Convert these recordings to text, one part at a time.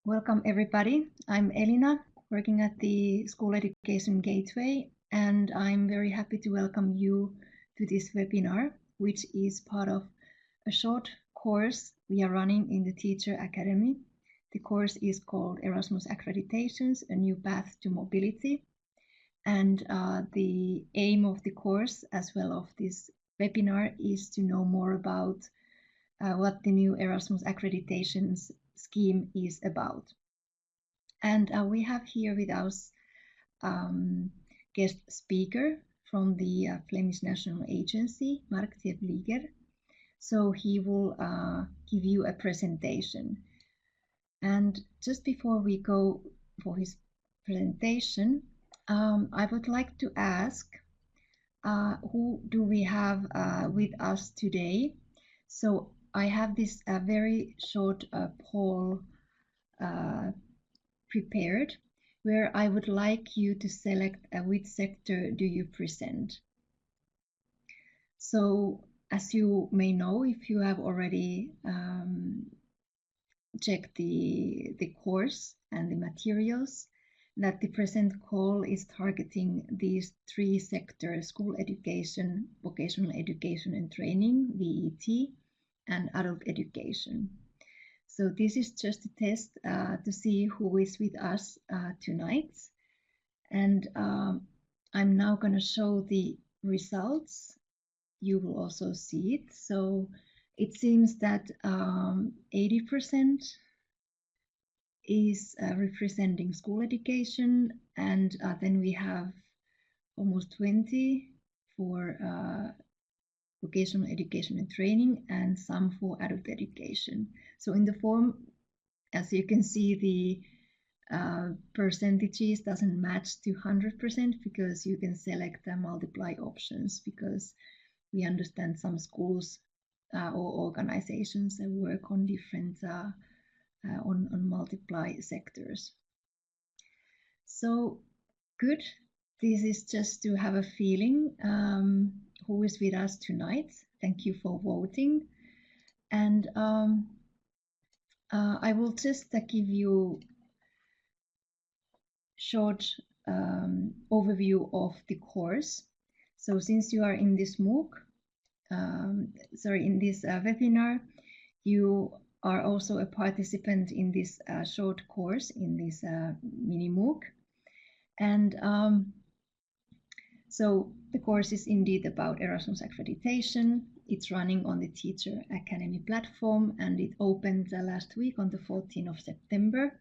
Welcome everybody. I'm Elina, working at the School Education Gateway, and I'm very happy to welcome you to this webinar, which is part of a short course we are running in the Teacher Academy. The course is called Erasmus Accreditations, a new path to mobility. And the aim of the course, as well of this webinar, is to know more about what the new Erasmus Accreditations scheme is about. And we have here with us guest speaker from the Flemish National Agency, Marc De Vlieger. So he will give you a presentation. And just before we go for his presentation, I would like to ask, who do we have with us today? So I have this very short poll prepared, where I would like you to select which sector do you present. So as you may know, if you have already checked the course and the materials, that the present call is targeting these three sectors: school education, vocational education and training, VET, and adult education. So this is just a test to see who is with us tonight. And I'm now going to show the results. You will also see it. So it seems that 80% is representing school education, and then we have almost 20 for vocational education and training, and some for adult education. So in the form, as you can see, the percentages doesn't match to 100% because you can select the multiply options, because we understand some schools or organizations that work on different on multiply sectors. So good. This is just to have a feeling who is with us tonight. Thank you for voting. And I will just give you short overview of the course. So since you are in this MOOC, in this webinar, you are also a participant in this short course, in this mini MOOC. And so the course is indeed about Erasmus Accreditation. It's running on the Teacher Academy platform, and it opened last week on the 14th of September.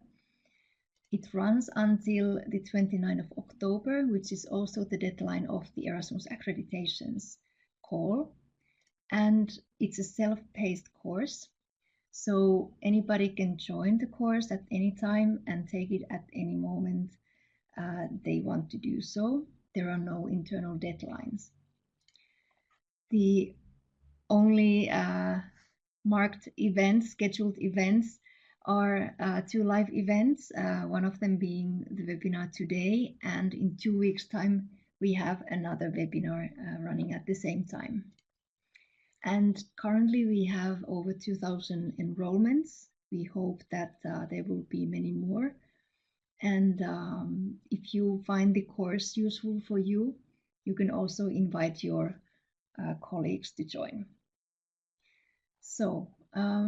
It runs until the 29th of October, which is also the deadline of the Erasmus Accreditations call. And it's a self-paced course, so anybody can join the course at any time and take it at any moment they want to do so. There are no internal deadlines. The only marked events, scheduled events, are two live events, one of them being the webinar today, and in 2 weeks' time we have another webinar running at the same time. And currently we have over 2,000 enrollments. We hope that there will be many more. And if you find the course useful for you, you can also invite your colleagues to join. So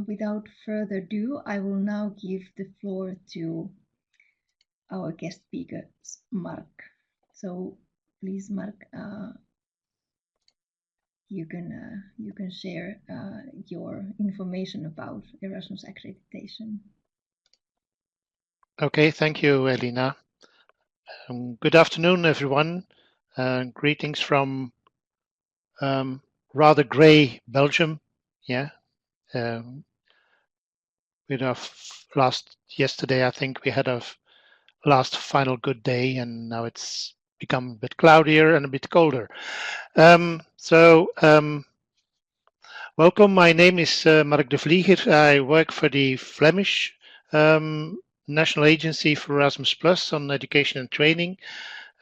without further ado, I will now give the floor to our guest speaker, Marc. So please, Marc, you can share your information about Erasmus Accreditation. Okay, thank you, Elina. Good afternoon, everyone. Greetings from rather grey Belgium. Yeah, with our yesterday, I think we had our last final good day, and now it's become a bit cloudier and a bit colder. Welcome. My name is Marc De Vlieger. I work for the Flemish National Agency for Erasmus Plus on education and training.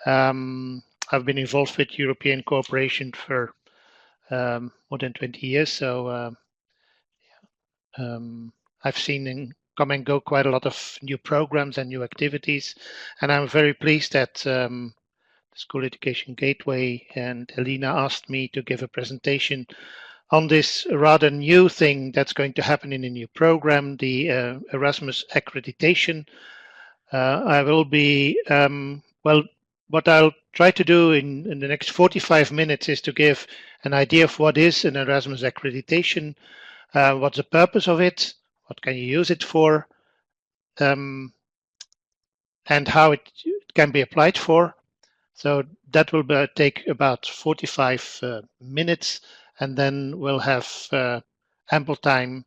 I've been involved with European cooperation for more than 20 years, so I've seen come and go quite a lot of new programs and new activities. And I'm very pleased that the School Education Gateway and Elina asked me to give a presentation on this rather new thing that's going to happen in a new program, the Erasmus Accreditation. I will be, well, what I'll try to do in the next 45 minutes is to give an idea of what is an Erasmus Accreditation, what's the purpose of it, what can you use it for, and how it can be applied for. So that will take about 45 minutes, and then we'll have ample time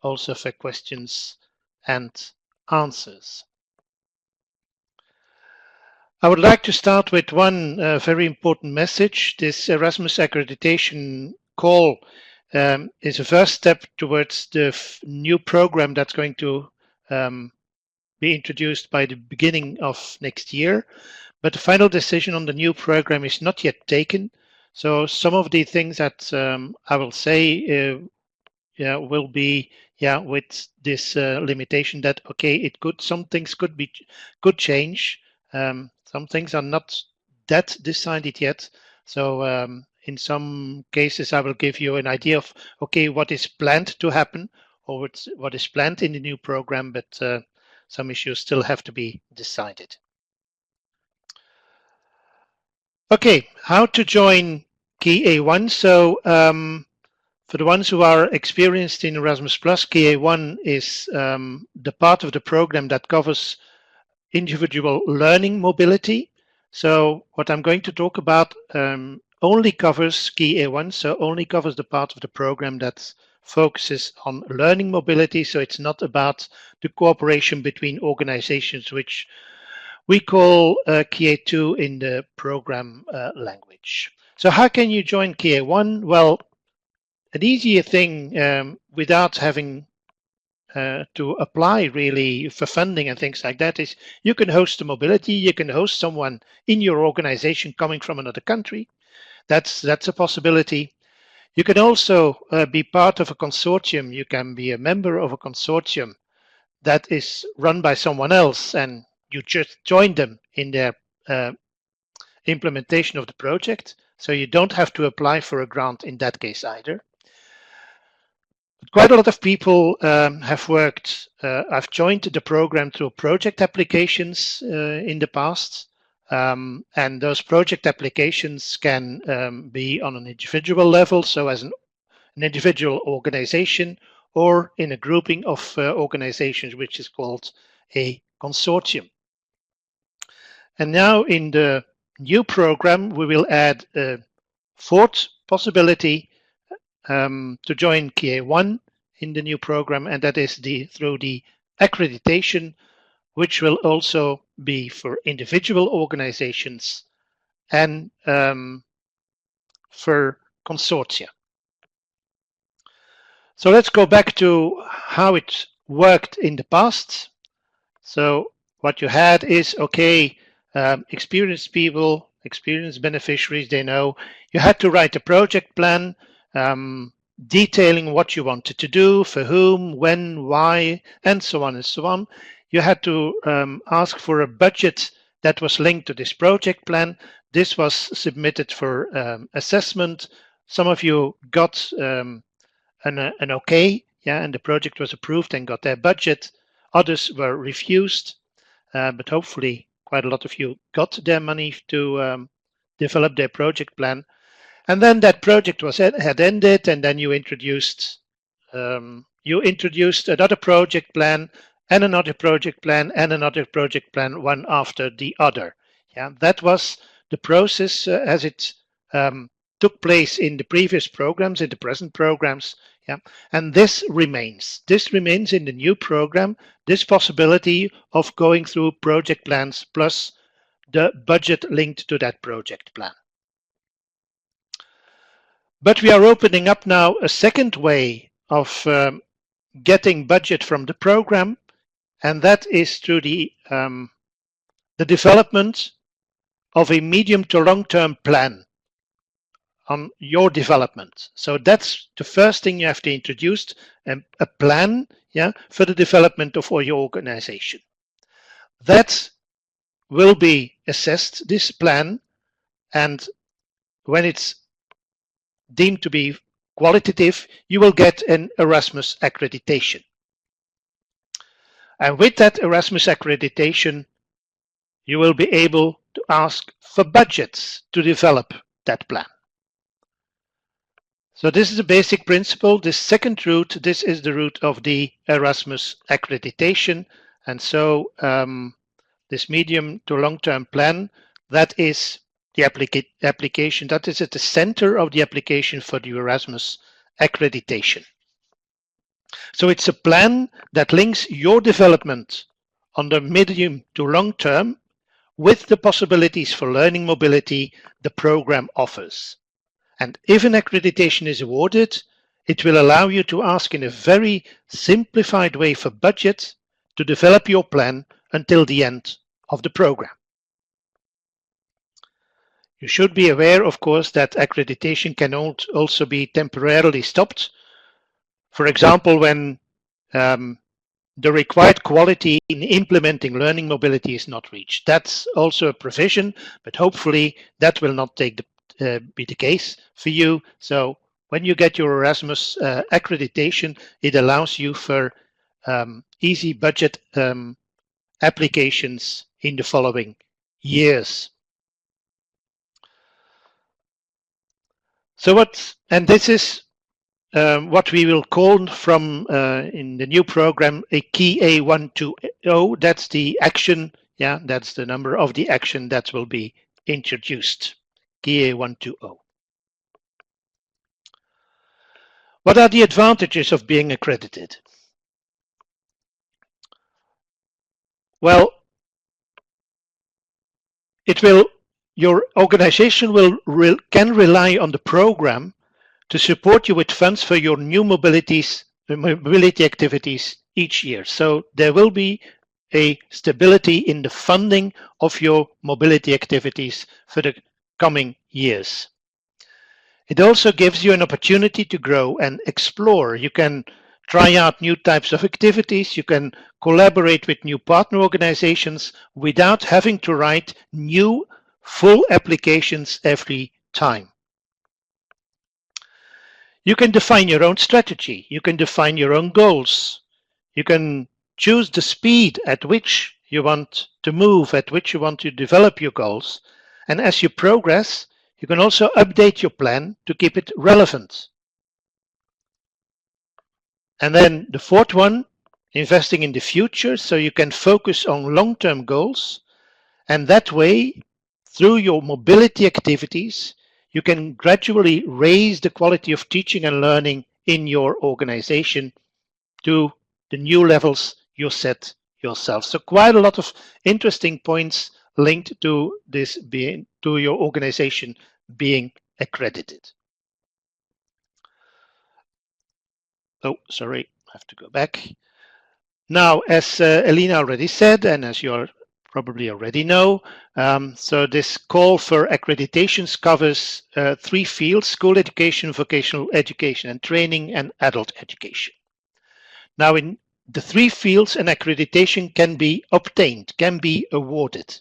also for questions and answers. I would like to start with one very important message. This Erasmus Accreditation call is a first step towards the new program that's going to be introduced by the beginning of next year. But the final decision on the new program is not yet taken. So some of the things that I will say will be with this limitation that some things could change. Some things are not that decided yet. So in some cases, I will give you an idea of what is planned to happen or what is planned in the new program, but some issues still have to be decided. Okay, how to join Key A1. So for the ones who are experienced in Erasmus+, Key A1 is the part of the program that covers individual learning mobility. So what I'm going to talk about only covers Key A1, so only covers the part of the program that focuses on learning mobility. So it's not about the cooperation between organizations, which we call Key A2 in the program language. So how can you join Key A1? Well, an easier thing without having to apply really for funding and things like that is you can host a mobility, you can host someone in your organization coming from another country. That's a possibility. You can also be part of a consortium. You can be a member of a consortium that is run by someone else and you just join them in their implementation of the project. So you don't have to apply for a grant in that case either. Quite a lot of people have worked, I've joined the program through project applications in the past. And those project applications can be on an individual level, so as an individual organization, or in a grouping of organizations, which is called a consortium. And now in the new program, we will add a fourth possibility to join Key A1 in the new program, and that is through the accreditation, which will also be for individual organizations and for consortia. So let's go back to how it worked in the past. So what you had is, experienced people, experienced beneficiaries, they know you had to write a project plan detailing what you wanted to do, for whom, when, why, and so on and so on. You had to ask for a budget that was linked to this project plan. This was submitted for assessment. Some of you got an okay, and the project was approved and got their budget. Others were refused, but hopefully quite a lot of you got their money to develop their project plan. And then that project had ended, and then you introduced another project plan and another project plan and another project plan, one after the other. Yeah, that was the process as it took place in the previous programs, in the present programs. Yeah, and this remains. This remains in the new program. This possibility of going through project plans plus the budget linked to that project plan. But we are opening up now a second way of getting budget from the program, and that is through the development of a medium to long-term plan on your development. So that's the first thing you have to introduce, a plan, for the development of your organization. That will be assessed, this plan, and when it's deemed to be qualitative, you will get an Erasmus accreditation. And with that Erasmus accreditation, you will be able to ask for budgets to develop that plan. So this is a basic principle. This second route, this is the route of the Erasmus accreditation. And so this medium to long-term plan, that is the application, that is at the center of the application for the Erasmus accreditation. So it's a plan that links your development on the medium to long term with the possibilities for learning mobility the program offers. And if an accreditation is awarded, it will allow you to ask in a very simplified way for budget to develop your plan until the end of the program. You should be aware, of course, that accreditation can also be temporarily stopped. For example, when the required quality in implementing learning mobility is not reached. That's also a provision, but hopefully that will not be the case for you. So when you get your Erasmus accreditation, it allows you for easy budget applications in the following years. So this is what we will call from in the new program a key A120. That's the action, that's the number of the action that will be introduced. Key A120. What are the advantages of being accredited? Well, your organization can rely on the program to support you with funds for your new mobility activities each year. So there will be a stability in the funding of your mobility activities for the coming years. It also gives you an opportunity to grow and explore. You can try out new types of activities. You can collaborate with new partner organizations without having to write new full applications every time. You can define your own strategy. You can define your own goals. You can choose the speed at which you want to move, at which you want to develop your goals. And as you progress, you can also update your plan to keep it relevant. And then the fourth one, investing in the future, so you can focus on long-term goals. And that way, through your mobility activities, you can gradually raise the quality of teaching and learning in your organization to the new levels you set yourself. So quite a lot of interesting points linked to this to your organization being accredited. Oh, sorry, I have to go back. Now, as Elina already said, and as you probably already know, so this call for accreditations covers 3 fields: school education, vocational education and training, and adult education. Now, in the 3 fields, an accreditation can be obtained, can be awarded.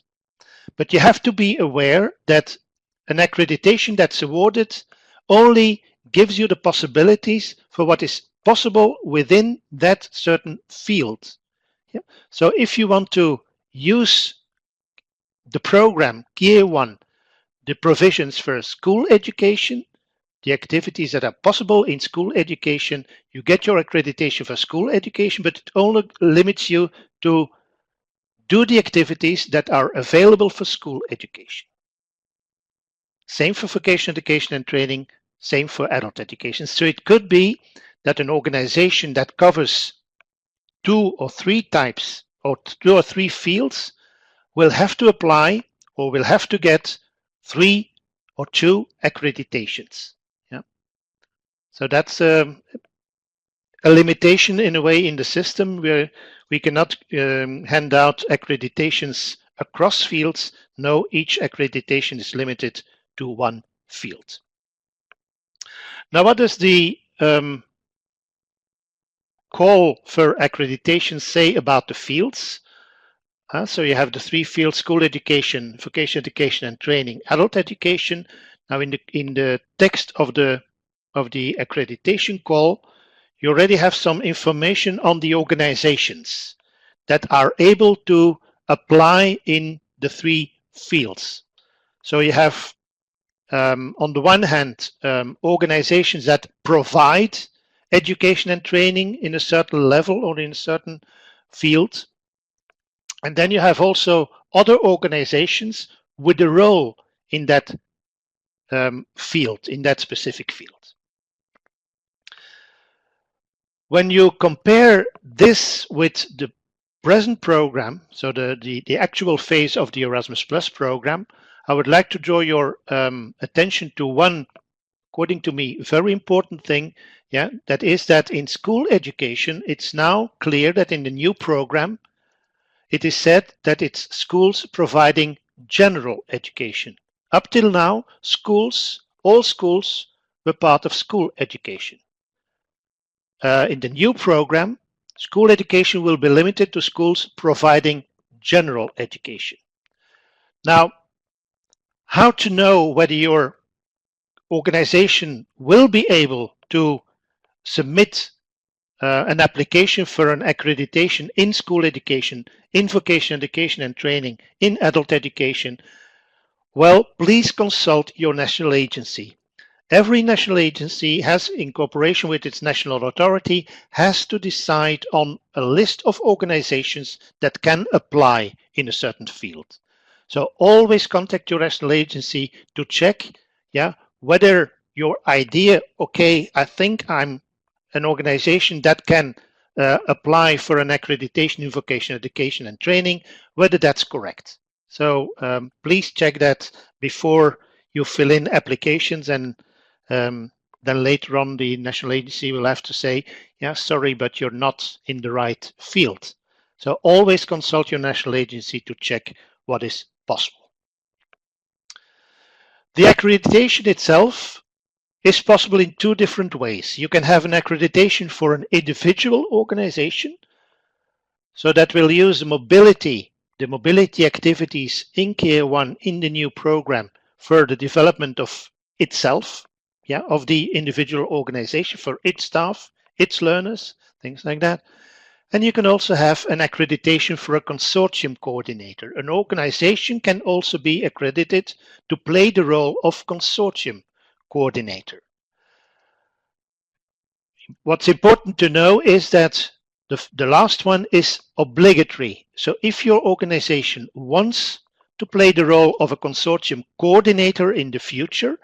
But you have to be aware that an accreditation that's awarded only gives you the possibilities for what is possible within that certain field. So if you want to use the program Gear 1, the provisions for school education, the activities that are possible in school education, you get your accreditation for school education, but it only limits you to do the activities that are available for school education. Same for vocational education and training, same for adult education. So it could be that an organization that covers 2 or 3 types or 2 or 3 fields will have to apply or will have to get 3 or 2 accreditations. So that's a limitation in a way in the system where we cannot hand out accreditations across fields. No, each accreditation is limited to 1 field. Now, what is the call for accreditation say about the fields? So you have the three fields: school education, vocational education, and training, adult education. Now in the text of the accreditation call, you already have some information on the organizations that are able to apply in the three fields. So you have on the one hand organizations that provide education and training in a certain level or in a certain field. And then you have also other organizations with a role in that field, in that specific field. When you compare this with the present program, so the actual phase of the Erasmus Plus program, I would like to draw your attention to one, according to me, very important thing. Yeah, that is that in school education, it's now clear that in the new program, it is said that it's schools providing general education. Up till now, all schools were part of school education. In the new program, school education will be limited to schools providing general education. Now, how to know whether your organization will be able to submit an application for an accreditation in school education, in vocational education and training, in adult education? Well, please consult your national agency. Every national agency has, in cooperation with its national authority, has to decide on a list of organizations that can apply in a certain field. So always contact your national agency to check, whether your idea, okay, I think I'm an organization that can apply for an accreditation in vocational education and training, whether that's correct. So please check that before you fill in applications, and then later on the national agency will have to say, yeah, sorry, but you're not in the right field. So always consult your national agency to check what is possible. The accreditation itself is possible in two different ways. You can have an accreditation for an individual organization, so that will use the mobility activities in Tier 1 in the new program for the development of itself, of the individual organization, for its staff, its learners, things like that. And you can also have an accreditation for a consortium coordinator. An organization can also be accredited to play the role of consortium coordinator. What's important to know is that the last one is obligatory. So if your organization wants to play the role of a consortium coordinator in the future,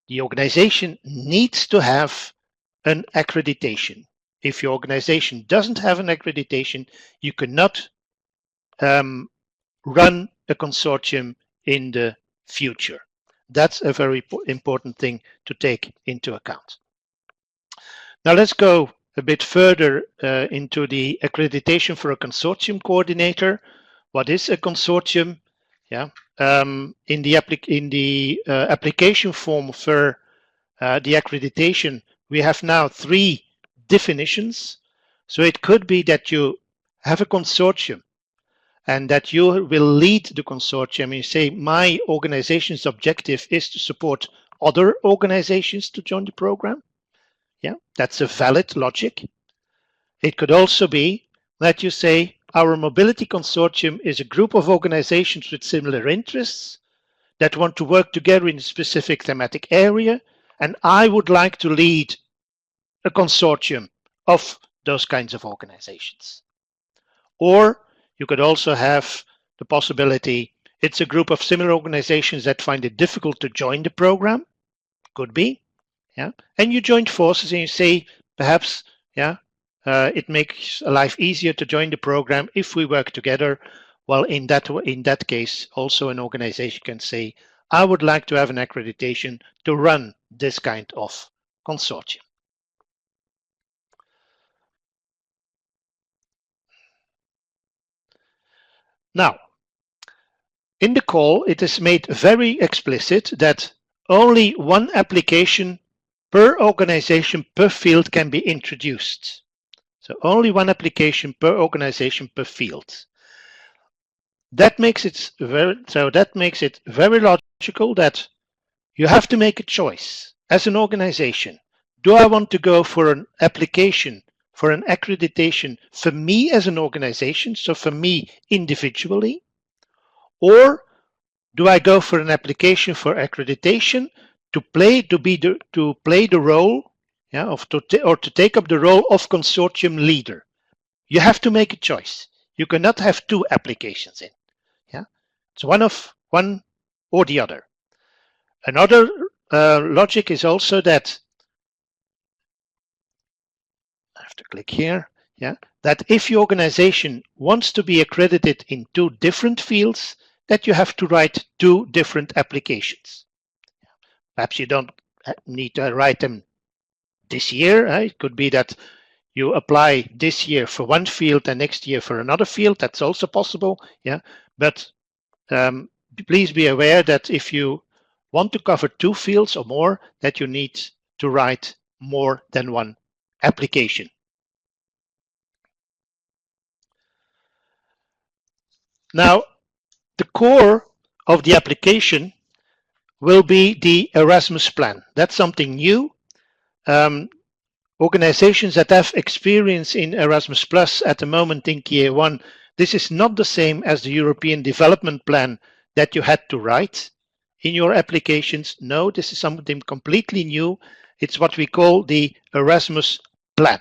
the organization needs to have an accreditation. If your organization doesn't have an accreditation, you cannot run a consortium in the future. That's a very important thing to take into account. Now let's go a bit further into the accreditation for a consortium coordinator. What is a consortium? In the application form for the accreditation, we have now 3 definitions. So it could be that you have a consortium and that you will lead the consortium. You say, my organization's objective is to support other organizations to join the program. That's a valid logic. It could also be that you say, our mobility consortium is a group of organizations with similar interests that want to work together in a specific thematic area, and I would like to lead a consortium of those kinds of organizations. Or you could also have the possibility, it's a group of similar organizations that find it difficult to join the program. Could be. And you join forces and you say, perhaps, it makes life easier to join the program if we work together. Well, in that case, also an organization can say, I would like to have an accreditation to run this kind of consortium. Now, in the call, it is made very explicit that only one application per organization per field can be introduced. So only one application per organization per field. That makes it very logical that you have to make a choice as an organization. Do I want to go for an application for an accreditation for me as an organization, so for me individually, or do I go for an application for accreditation to play the role, yeah, or to take up the role of consortium leader? You have to make a choice. You cannot have two applications in. Yeah, it's one or the other. Another logic is also that I have to click here. Yeah, that if your organization wants to be accredited in two different fields, that you have to write two different applications. Perhaps you don't need to write them this year. It could be that you apply this year for one field and next year for another field. That's also possible. Yeah, but please be aware that if you want to cover two fields or more, that you need to write more than one application. Now, the core of the application will be the Erasmus Plan. That's something new. Organizations that have experience in Erasmus Plus at the moment in KA1, this is not the same as the European Development Plan that you had to write in your applications. No, this is something completely new. It's what we call the Erasmus Plan.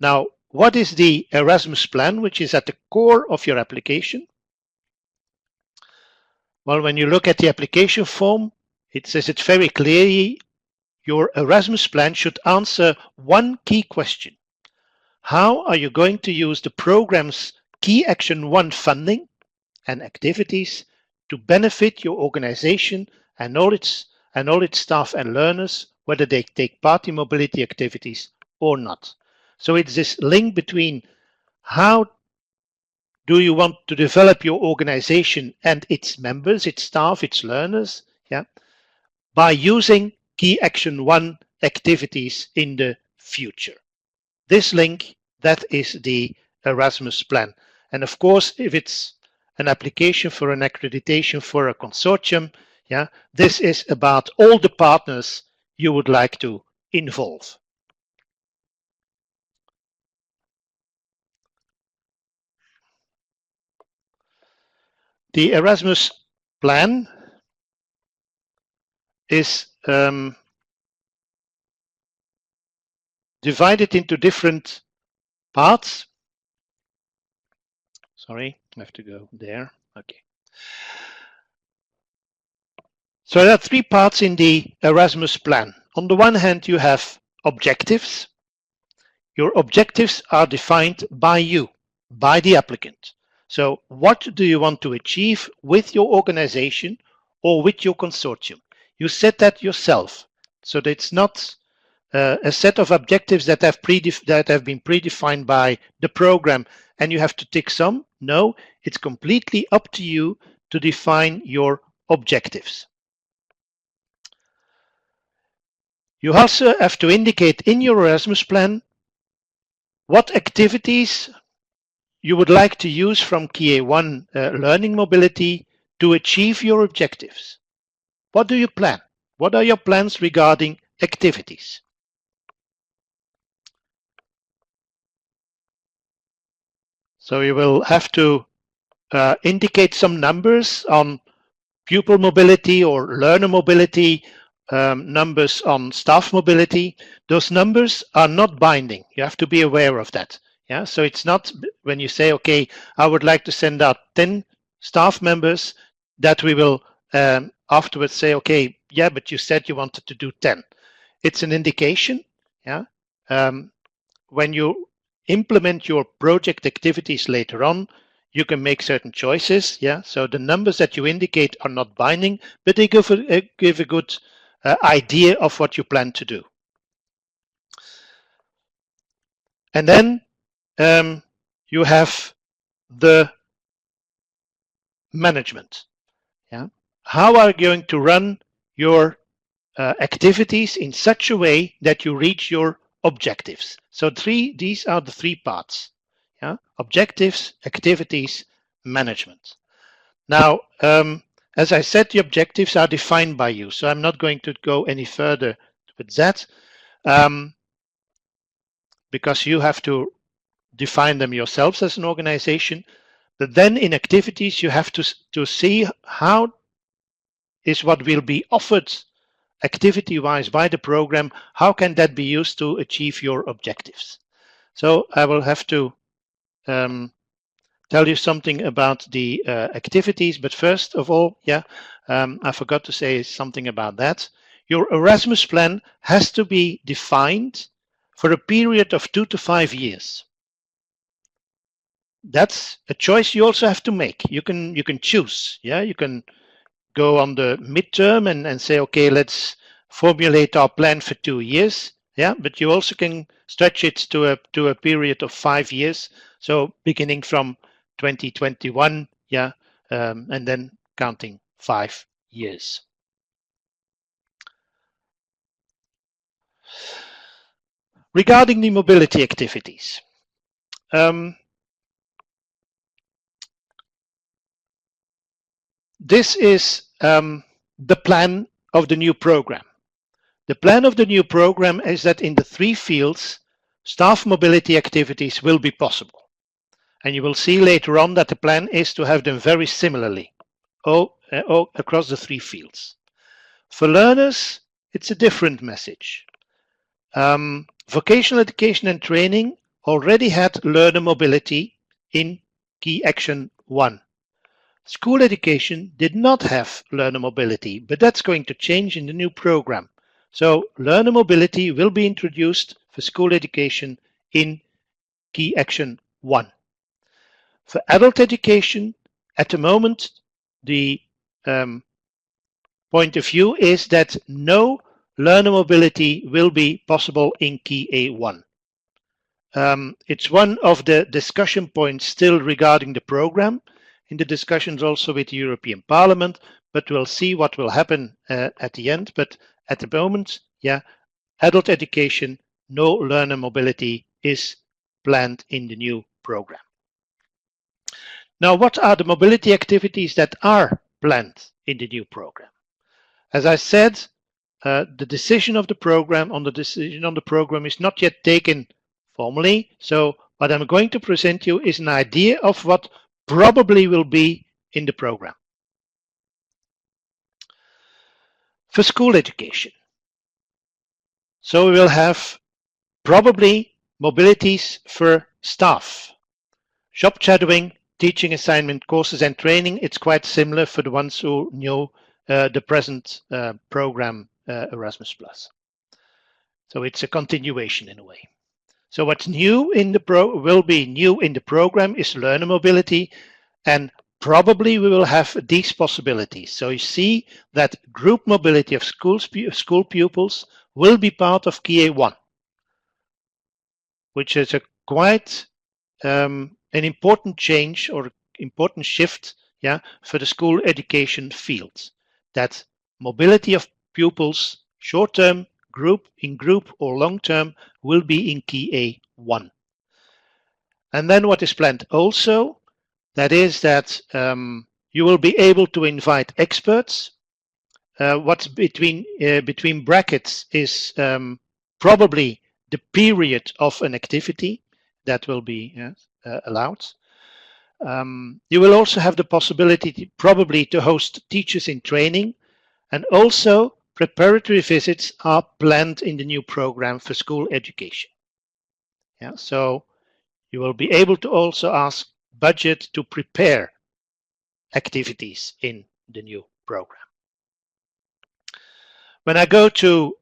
Now, what is the Erasmus Plan, which is at the core of your application? Well, when you look at the application form, it says it very clearly, your Erasmus Plan should answer one key question. How are you going to use the program's Key Action 1 funding and activities to benefit your organization and all its staff and learners, whether they take part in mobility activities or not? So it's this link between how do you want to develop your organization and its members, its staff, its learners, yeah, by using Key Action 1 activities in the future. This link, that is the Erasmus Plan. And of course, if it's an application for an accreditation for a consortium, yeah, this is about all the partners you would like to involve. The Erasmus Plan is divided into different parts. Sorry, I have to go there. Okay. So there are three parts in the Erasmus Plan. On the one hand, you have objectives. Your objectives are defined by you, by the applicant. So what do you want to achieve with your organization or with your consortium? You set that yourself. So that it's not a set of objectives that have been predefined by the program and you have to tick some. No, it's completely up to you to define your objectives. You also have to indicate in your Erasmus Plan what activities you would like to use from KA1 learning mobility to achieve your objectives. What do you plan? What are your plans regarding activities? So you will have to indicate some numbers on pupil mobility or learner mobility, numbers on staff mobility. Those numbers are not binding. You have to be aware of that. Yeah, so it's not when you say, okay, I would like to send out 10 staff members, that we will afterwards say, okay, yeah, but you said you wanted to do 10. It's an indication. Yeah, when you implement your project activities later on, you can make certain choices. Yeah, so the numbers that you indicate are not binding, but they give a good idea of what you plan to do. And then you have the management. Yeah, how are you going to run your activities in such a way that you reach your objectives. So these are the three parts. Yeah? Objectives, activities, management. Now, as I said, the objectives are defined by you, so I'm not going to go any further with that, because you have to define them yourselves as an organization. But then in activities, you have to see how is what will be offered activity-wise by the program, how can that be used to achieve your objectives? So I will have to tell you something about the activities, but first of all, I forgot to say something about that. Your Erasmus plan has to be defined for a period of 2 to 5 years. That's a choice you also have to make. You can choose. Yeah, you can go on the midterm and say, okay, let's formulate our plan for 2 years. Yeah, but you also can stretch it to a period of 5 years. So beginning from 2021, and then counting 5 years. Regarding the mobility activities, this is the plan of the new program. The plan of the new program is that in the 3 fields, staff mobility activities will be possible. And you will see later on that the plan is to have them very similarly across the 3 fields. For learners, it's a different message. Vocational education and training already had learner mobility in Key Action 1. School education did not have learner mobility, but that's going to change in the new program. So learner mobility will be introduced for school education in Key Action 1. For adult education, at the moment, the point of view is that no learner mobility will be possible in Key A1. It's one of the discussion points still regarding the program, in the discussions also with the European Parliament, but we'll see what will happen at the end. But at the moment, adult education, no learner mobility is planned in the new program. Now, what are the mobility activities that are planned in the new program? As I said, the decision of the program on the program is not yet taken formally. So what I'm going to present you is an idea of what probably will be in the program. For school education, so we will have probably mobilities for staff, shop shadowing, teaching assignment, courses and training. It's quite similar for the ones who know the present program Erasmus Plus. So it's a continuation in a way. So what's new in the will be new in the program is learner mobility, and probably we will have these possibilities. So you see that group mobility of school pupils will be part of Key A1, which is a quite an important change or important shift, for the school education field. That mobility of pupils, short-term, in group or long-term, will be in Key A1. And then what is planned also, that is that you will be able to invite experts. What's between brackets is probably the period of an activity that will be allowed. You will also have the possibility probably to host teachers in training, and also preparatory visits are planned in the new program for school education. So you will be able to also ask budget to prepare activities in the new program. When I go to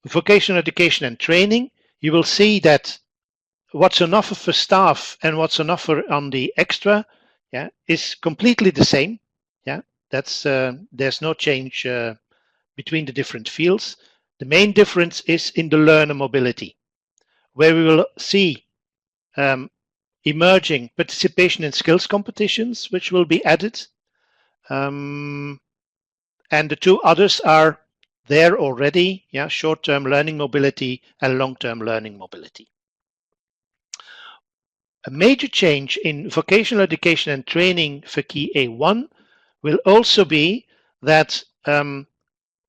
vocational education and training, you will see that what's on offer for staff and what's on offer on the extra is completely the same. That's there's no change between the different fields. The main difference is in the learner mobility, where we will see emerging participation in skills competitions, which will be added. And the 2 others are there already, yeah, short-term learning mobility and long-term learning mobility. A major change in vocational education and training for Key A1 will also be that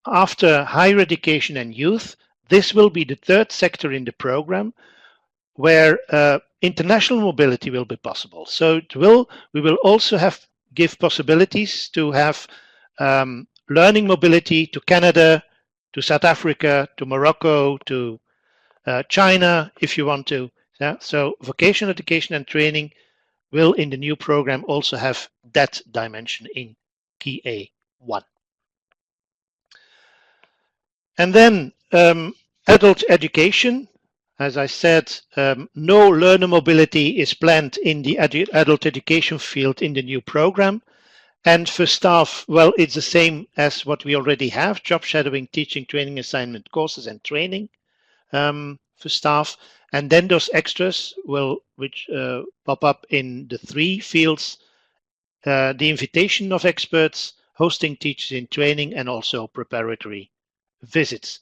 after higher education and youth, this will be the third sector in the program where international mobility will be possible. So we will also give possibilities to have learning mobility to Canada, to South Africa, to Morocco, to China, if you want to. Yeah? So vocational education and training will in the new program also have that dimension in Key A1. And then adult education. As I said, no learner mobility is planned in the adult education field in the new program. And for staff, well, it's the same as what we already have, job shadowing, teaching, training, assignment, courses, and training for staff. And then those extras which pop up in the three fields, the invitation of experts, hosting teachers in training, and also preparatory visits.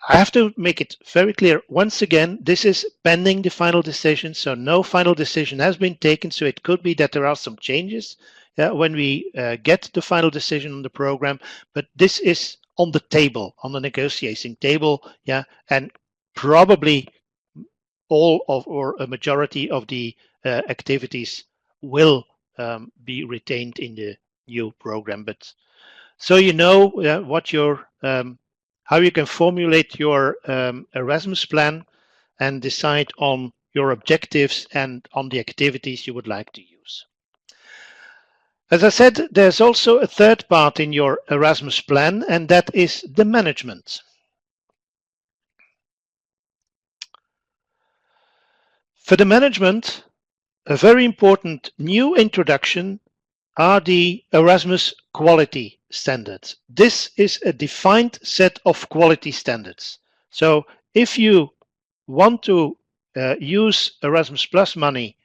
I have to make it very clear, once again, this is pending the final decision, so no final decision has been taken, so it could be that there are some changes when we get the final decision on the program, but this is on the table, on the negotiating table, yeah, and probably all of or a majority of the activities will be retained in the new program. But so you know what your how you can formulate your Erasmus plan and decide on your objectives and on the activities you would like to use. As I said, there's also a third part in your Erasmus plan, and that is the management. For the management, a very important new introduction are the Erasmus quality standards. This is a defined set of quality standards. So if you want to use Erasmus Plus money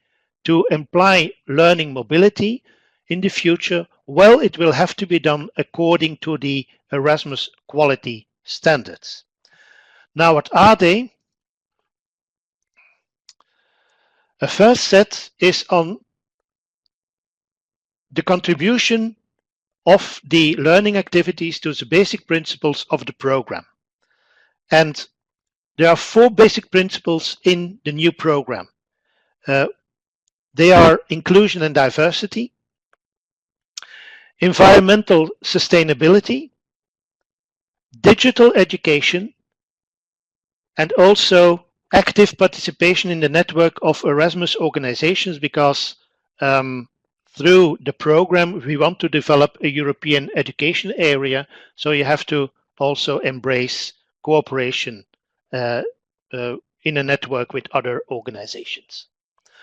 to imply learning mobility in the future, well, it will have to be done according to the Erasmus quality standards. Now, what are they? A first set is on the contribution of the learning activities to the basic principles of the program. And there are 4 basic principles in the new program. They are inclusion and diversity, environmental sustainability, digital education, and also active participation in the network of Erasmus organizations, because through the program we want to develop a European education area, so you have to also embrace cooperation in a network with other organizations.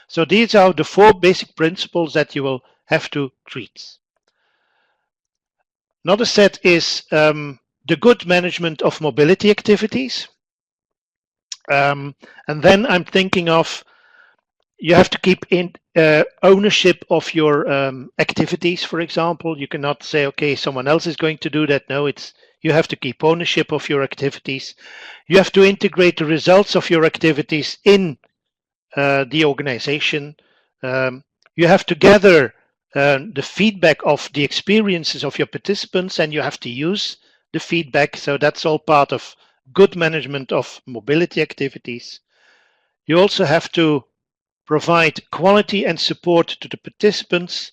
So these are the 4 basic principles that you will have to treat. Another set is the good management of mobility activities. And then I'm thinking of, you have to keep in ownership of your activities, for example. You cannot say, okay, someone else is going to do that. No, you have to keep ownership of your activities. You have to integrate the results of your activities in the organization. You have to gather the feedback of the experiences of your participants, and you have to use the feedback. So that's all part of good management of mobility activities. You also have to provide quality and support to the participants.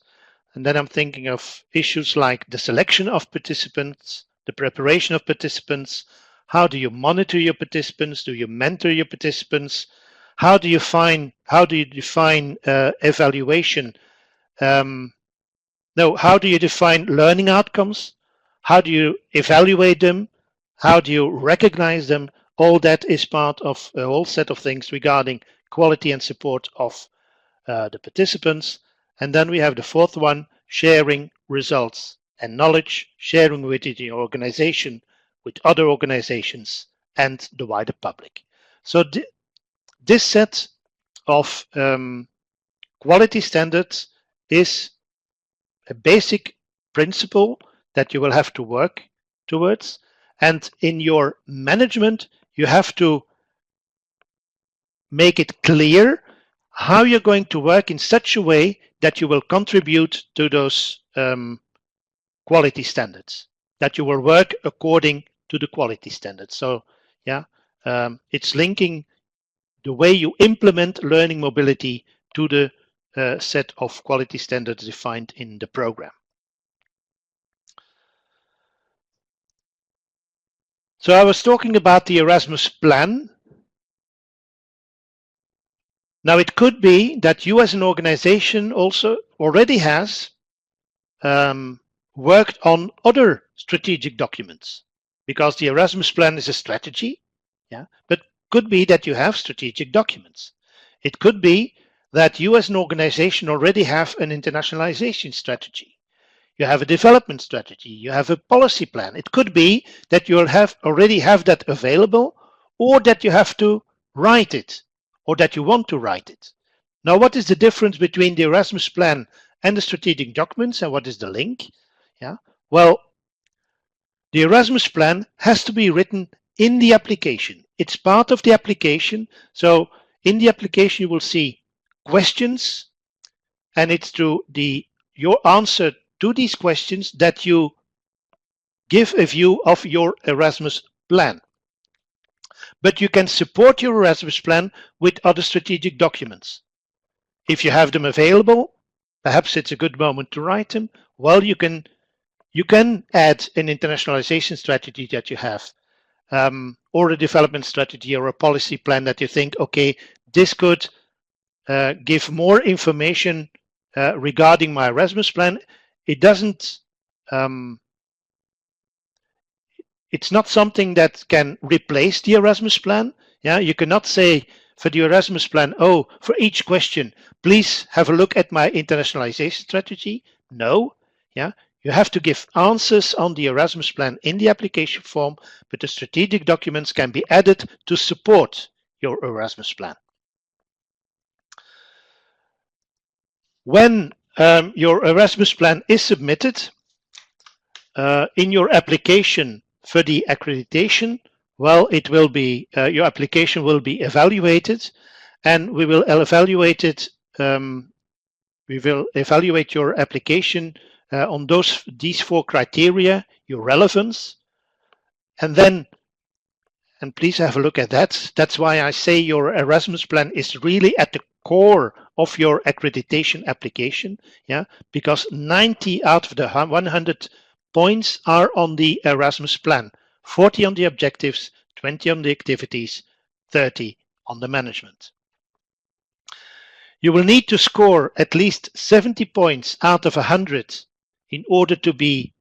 And then I'm thinking of issues like the selection of participants, the preparation of participants. How do you monitor your participants? Do you mentor your participants? How do you define evaluation? How do you define learning outcomes? How do you evaluate them? How do you recognize them? All that is part of a whole set of things regarding quality and support of the participants. And then we have the 4th one, sharing results and knowledge, sharing within the organization, with other organizations and the wider public. So this set of quality standards is a basic principle that you will have to work towards. And in your management, you have to make it clear how you're going to work in such a way that you will contribute to those quality standards, that you will work according to the quality standards. So yeah, it's linking the way you implement learning mobility to the set of quality standards defined in the program. So I was talking about the Erasmus Plan. Now it could be that you as an organization also already has worked on other strategic documents, because the Erasmus Plan is a strategy, yeah, but could be that you have strategic documents. It could be that you as an organization already have an internationalization strategy. You have a development strategy, you have a policy plan. It could be that you'll already have that available, or that you have to write it, or that you want to write it. Now, what is the difference between the Erasmus Plan and the strategic documents, and what is the link? Yeah, well, the Erasmus Plan has to be written in the application. It's part of the application. So in the application, you will see questions, and it's through your answer to these questions that you give a view of your Erasmus Plan. But you can support your Erasmus Plan with other strategic documents. If you have them available, perhaps it's a good moment to write them. Well, you can add an internationalization strategy that you have, or a development strategy or a policy plan that you think, okay, this could give more information regarding my Erasmus Plan. It doesn't, it's not something that can replace the Erasmus Plan. Yeah, you cannot say for the Erasmus Plan, oh, for each question, please have a look at my internationalization strategy. No, yeah, you have to give answers on the Erasmus Plan in the application form, but the strategic documents can be added to support your Erasmus Plan. When your Erasmus Plan is submitted in your application for the accreditation, well, it will be your application will be evaluated, and we will evaluate it. We will evaluate your application on these 4 criteria: your relevance, and then, and please have a look at that. That's why I say your Erasmus Plan is really at the core of your accreditation application, yeah, because 90 out of the 100 points are on the Erasmus Plan, 40 on the objectives, 20 on the activities, 30 on the management. You will need to score at least 70 points out of 100 in order to be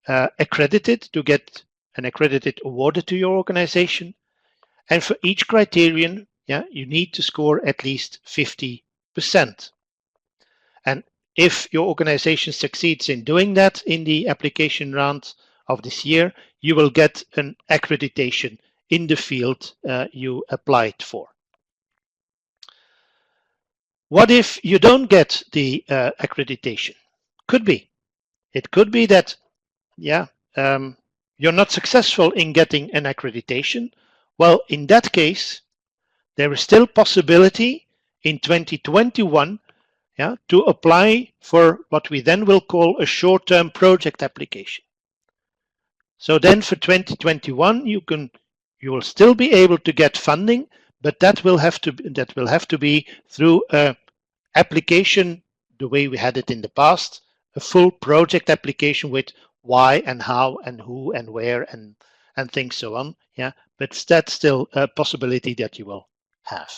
accredited, to get an accredited awarded to your organization. And for each criterion, yeah, you need to score at least 50%. And if your organization succeeds in doing that in the application round of this year, you will get an accreditation in the field you applied for. What if you don't get the accreditation? Could be. It could be that, yeah, you're not successful in getting an accreditation. Well, in that case, there is still possibility in 2021, yeah, to apply for what we then will call a short-term project application. So then for 2021, you will still be able to get funding, but that will have to be through an application the way we had it in the past, a full project application with why and how and who and where and things so on. Yeah, but that's still a possibility that you will have.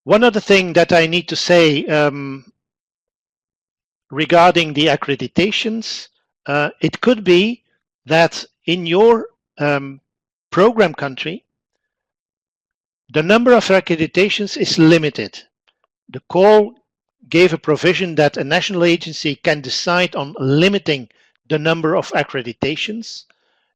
One other thing that I need to say regarding the accreditations, it could be that in your program country, the number of accreditations is limited. The call gave a provision that a national agency can decide on limiting the number of accreditations.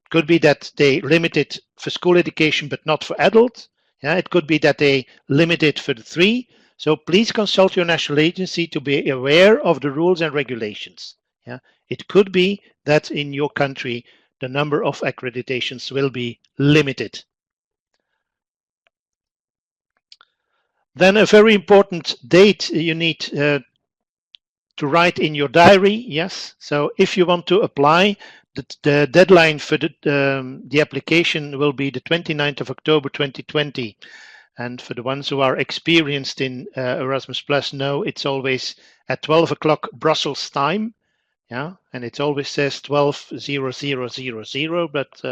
It could be that they limit it for school education but not for adult. Yeah, it could be that they limit it for the 3, So please consult your national agency to be aware of the rules and regulations. Yeah, it could be that in your country the number of accreditations will be limited. Then a very important date you need to write in your diary. Yes, so if you want to apply, the deadline for the application will be the 29th of October 2020. And for the ones who are experienced in Erasmus Plus know it's always at 12 o'clock Brussels time. Yeah, and it always says 12:00:00, but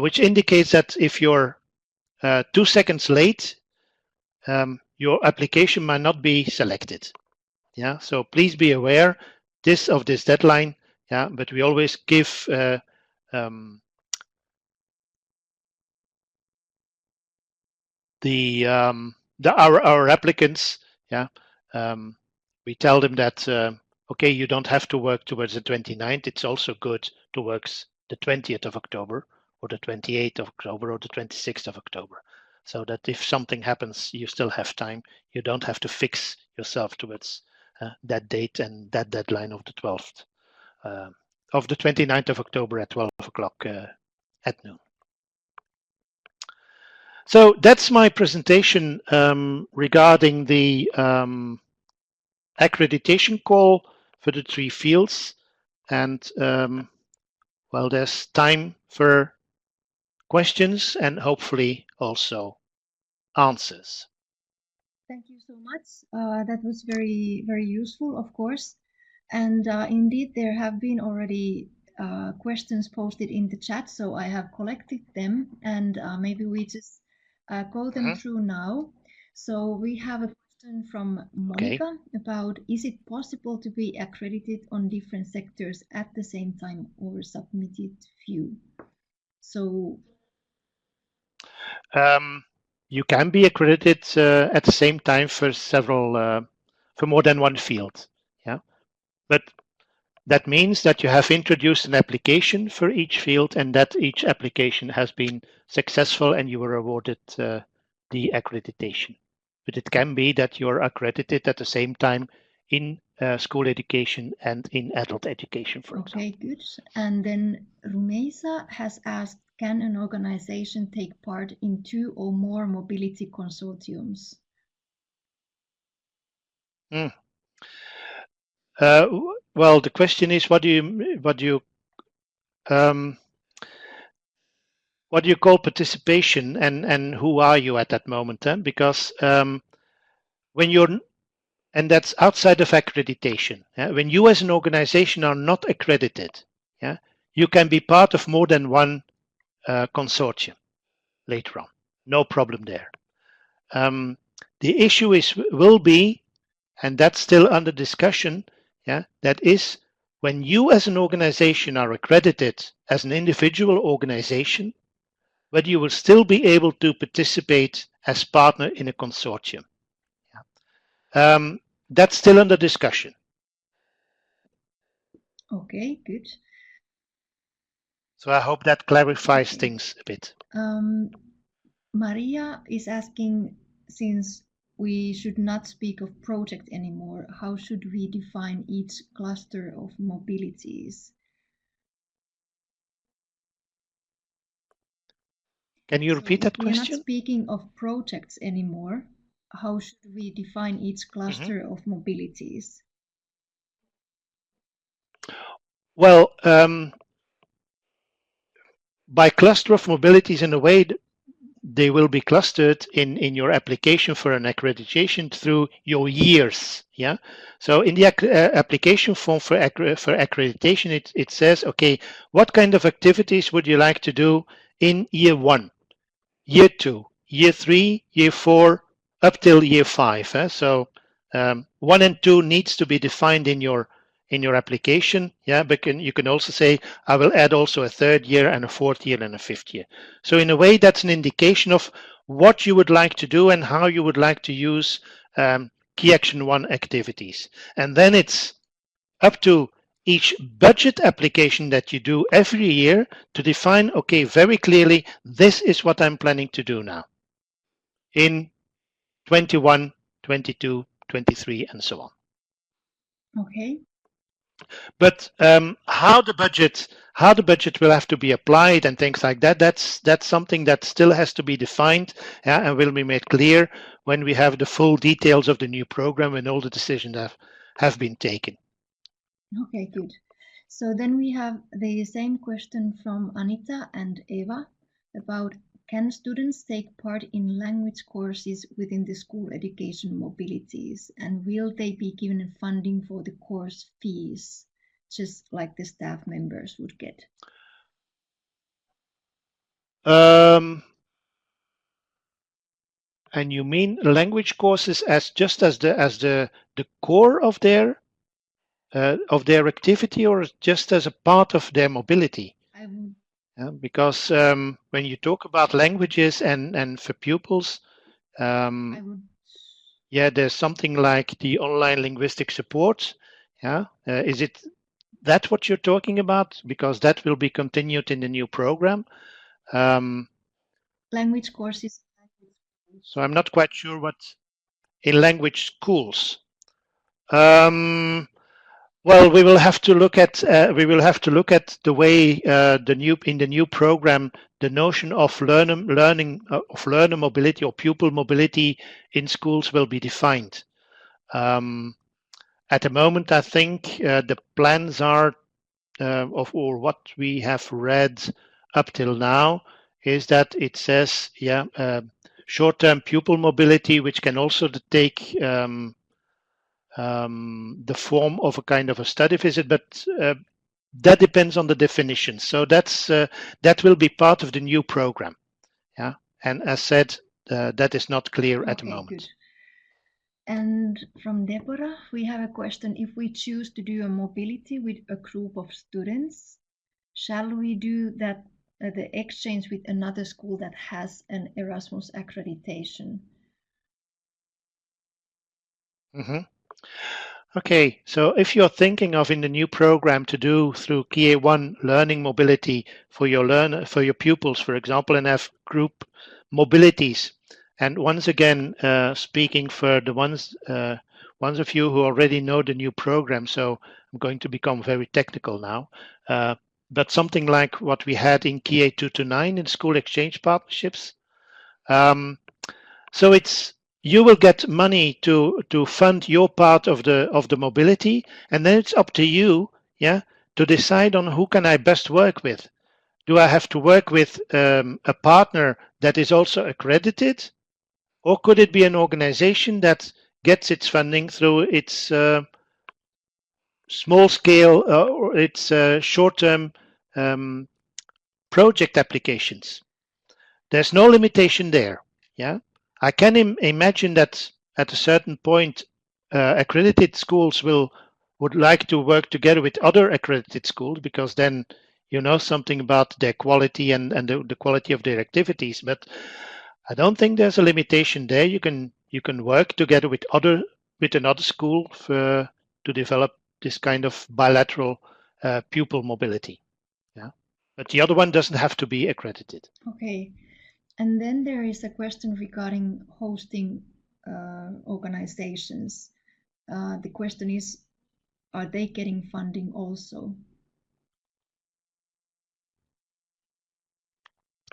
which indicates that if you're 2 seconds late, your application might not be selected. Yeah, so please be aware of this deadline. Yeah, but we always give our applicants, yeah, we tell them that okay, you don't have to work towards the 29th. It's also good to work the 20th of October or the 28th of October or the 26th of October, so that if something happens, you still have time. You don't have to fix yourself towards that date and that deadline of the 12th of the 29th of October at 12 o'clock at noon. So that's my presentation regarding the accreditation call for the 3 fields. And well, there's time for questions and hopefully also answers. Thank you so much. That was very, very useful, of course. And indeed, there have been already questions posted in the chat, so I have collected them, and maybe we just go them through now. So we have a question from Monica about, is it possible to be accredited on different sectors at the same time or submitted few? So you can be accredited at the same time for several, for more than one field. Yeah, but that means that you have introduced an application for each field and that each application has been successful and you were awarded the accreditation. But it can be that you're accredited at the same time in school education and in adult education, for example. Okay, good. And then Rumesa has asked, can an organization take part in 2 or more mobility consortiums? Well, the question is, what do you call participation, and who are you at that moment? Because when you're, and that's outside of accreditation. When you as an organization are not accredited, you can be part of more than one consortium later on. No problem there. The issue will be, and that's still under discussion, that is when you as an organization are accredited as an individual organization, whether you will still be able to participate as partner in a consortium. That's still under discussion. Okay, good. So I hope that clarifies things a bit. Maria is asking, since we should not speak of project anymore, how should we define each cluster of mobilities? Can you repeat that question? We're not speaking of projects anymore. How should we define each cluster of mobilities? Well, by cluster of mobilities, in a way, they will be clustered in your application for an accreditation through your years. Yeah. So in the application form for accreditation, it says, okay, what kind of activities would you like to do in year 1, year 2, year 3, year 4, up till year 5. So 1 and 2 needs to be defined in your application. Yeah, but you can also say, I will add also a 3rd year and a 4th year and a 5th year. So in a way, that's an indication of what you would like to do and how you would like to use Key Action 1 activities. And then it's up to each budget application that you do every year to define, okay, very clearly, this is what I'm planning to do now in 21-22. 22, 23, and so on. Okay. But how the budget will have to be applied and things like that, that's something that still has to be defined, and will be made clear when we have the full details of the new program and all the decisions that have been taken. Okay, good. So then we have the same question from Anita and Eva about, can students take part in language courses within the school education mobilities, and will they be given funding for the course fees, just like the staff members would get? And you mean language courses as just as the core of their activity, or just as a part of their mobility? Because when you talk about languages and for pupils, yeah, there's something like the online linguistic support. Yeah, is it that what you're talking about? Because that will be continued in the new program. Language courses. So I'm not quite sure what in language schools. Well, we will have to look at the way in the new program, the notion of learner mobility or pupil mobility in schools will be defined. At the moment, I think the plans are or what we have read up till now is that it says, short-term pupil mobility, which can also take the form of a kind of a study visit, but that depends on the definition. So that will be part of the new program. Yeah, and as said, that is not clear at the moment. Good. And from Deborah, we have a question. If we choose to do a mobility with a group of students, shall we do that the exchange with another school that has an Erasmus accreditation? Mm-hmm. Okay, so if you're thinking of in the new program to do through KA1 learning mobility for your pupils, for example, and have group mobilities, and once again, speaking for the ones of you who already know the new program, so I'm going to become very technical now, but something like what we had in KA 2 to 9 in school exchange partnerships. So you will get money to fund your part of the mobility, and then it's up to you, to decide on who can I best work with. Do I have to work with a partner that is also accredited, or could it be an organization that gets its funding through its small scale or its short-term project applications? There's no limitation there. Yeah, I can imagine that at a certain point, accredited schools would like to work together with other accredited schools, because then you know something about their quality and the quality of their activities. But I don't think there's a limitation there. You can work together with another school to develop this kind of bilateral pupil mobility. Yeah, but the other one doesn't have to be accredited. Okay. And then there is a question regarding hosting organizations. The question is, are they getting funding also?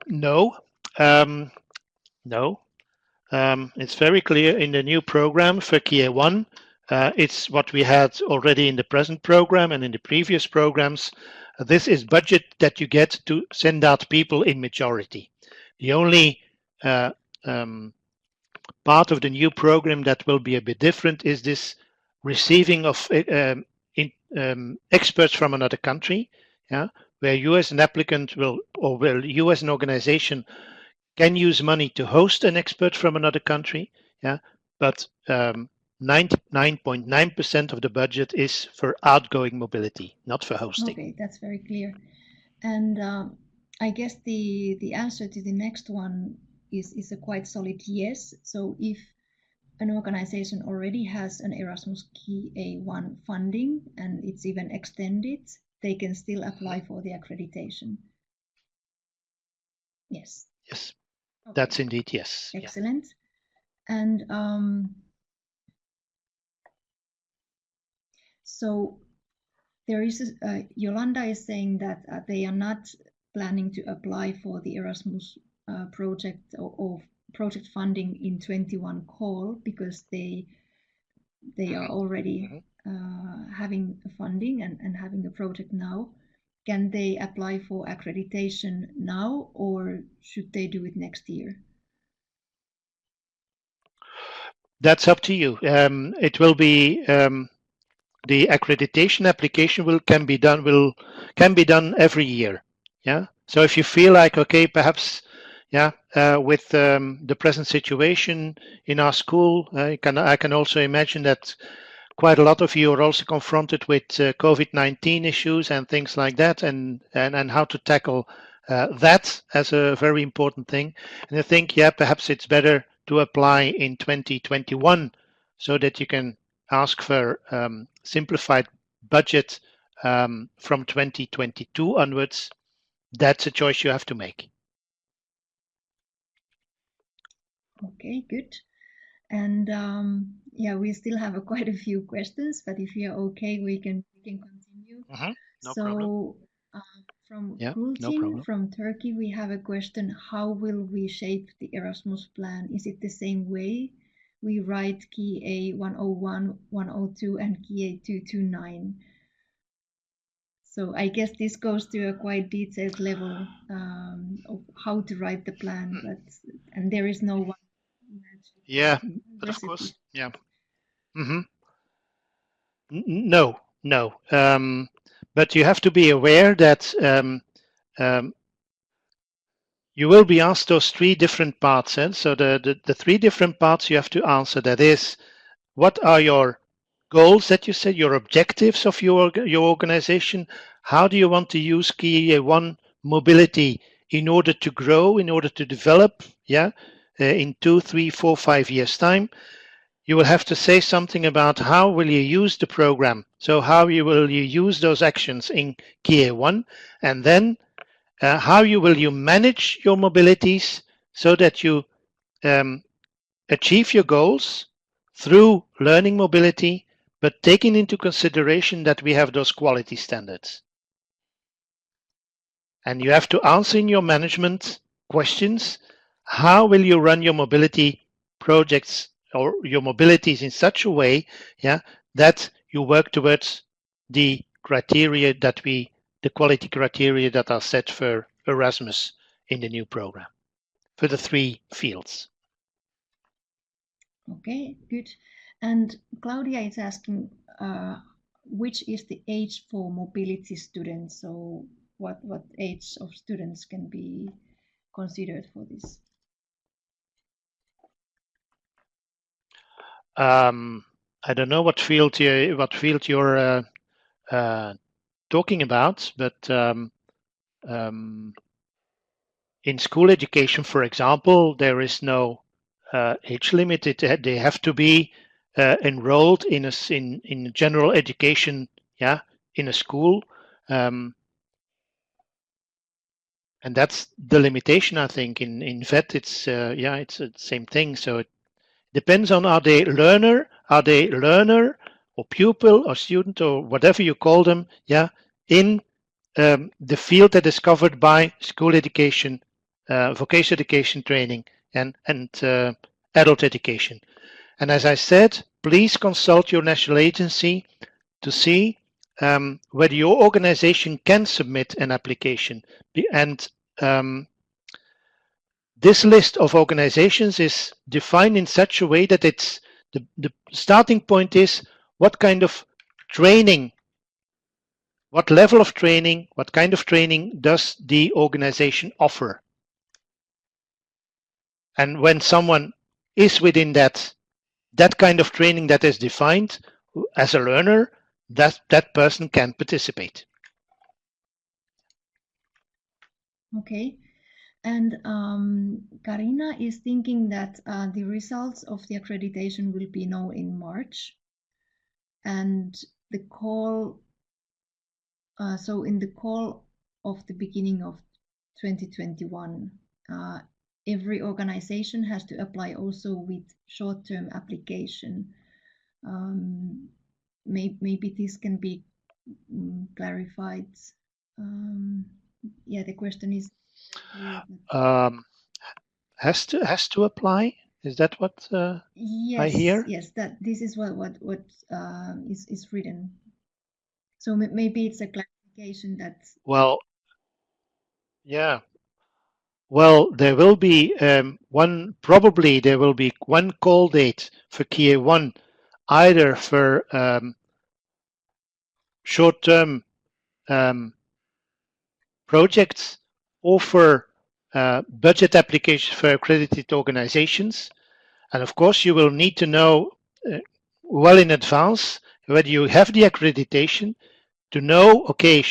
No. No. It's very clear in the new program for KA1. It's what we had already in the present program and in the previous programs. This is budget that you get to send out people in majority. The only part of the new program that will be a bit different is this receiving of experts from another country, where you as an applicant you as an organization can use money to host an expert from another country, but 99.9% of the budget is for outgoing mobility, not for hosting. Okay, that's very clear. And I guess the answer to the next one is a quite solid yes. So if an organization already has an Erasmus KA1 funding and it's even extended, they can still apply for the accreditation. Yes. Yes, okay. That's indeed yes. Excellent. And So there is Yolanda is saying that they are not planning to apply for the Erasmus project or project funding in 21 call because they are already having funding and having a project now. Can they apply for accreditation now, or should they do it next year? That's up to you. It will be the accreditation application can be done every year. Yeah. So if you feel like, okay, perhaps, yeah, with the present situation in our school, I can also imagine that quite a lot of you are also confronted with COVID-19 issues and things like that, and how to tackle that as a very important thing. And I think, yeah, perhaps it's better to apply in 2021 so that you can ask for simplified budget from 2022 onwards. That's a choice you have to make. Okay, good. And yeah, we still have quite a few questions, but if you're okay, we can continue. No problem. From Yeah, Gultin no problem. from Turkey, we have a question: how will we shape the Erasmus plan? Is it the same way we write Key A 101, 102, and Key A 229? So I guess this goes to a quite detailed level of how to write the plan, and there is no one. Yeah, but of course, yeah. No, no. But you have to be aware that you will be asked those three different parts. So the three different parts you have to answer. That is, what are your goals that you set, your objectives of your organization? How do you want to use Key A1 mobility in order to grow, in order to develop? Yeah, in 2, 3, 4, 5 years time. You will have to say something about how will you use the program. So how will you use those actions in Key A1, and then how will you manage your mobilities so that you achieve your goals through learning mobility, but taking into consideration that we have those quality standards. And you have to answer in your management questions, how will you run your mobility projects or your mobilities in such a way, yeah, that you work towards the criteria that the quality criteria that are set for Erasmus in the new program for the three fields. Okay, good. And Claudia is asking, which is the age for mobility students? So what age of students can be considered for this? I don't know what field you're talking about, but in school education, for example, there is no age limit. They have to be enrolled in general education, yeah, in a school, and that's the limitation. I think in VET, it's the same thing. So it depends on are they learner or pupil or student or whatever you call them, yeah, in the field that is covered by school education, vocational education training, and adult education. And as I said, please consult your national agency to see whether your organization can submit an application. And this list of organizations is defined in such a way that it's the starting point is what kind of training, what level of training, what kind of training does the organization offer? And when someone is within that kind of training that is defined as a learner, that person can participate. Okay. And Karina is thinking that the results of the accreditation will be known in March. And the call, so in the call of the beginning of 2021, every organization has to apply also with short-term application. maybe this can be clarified. Yeah, the question is clear. Has to apply. Is that what Yes, I hear? yes, that this is what is written. So maybe it's a clarification that. Well, yeah. Well, there will be probably there will be one call date for KA1, either for short-term projects or for budget applications for accredited organizations. And of course, you will need to know well in advance whether you have the accreditation to know, okay,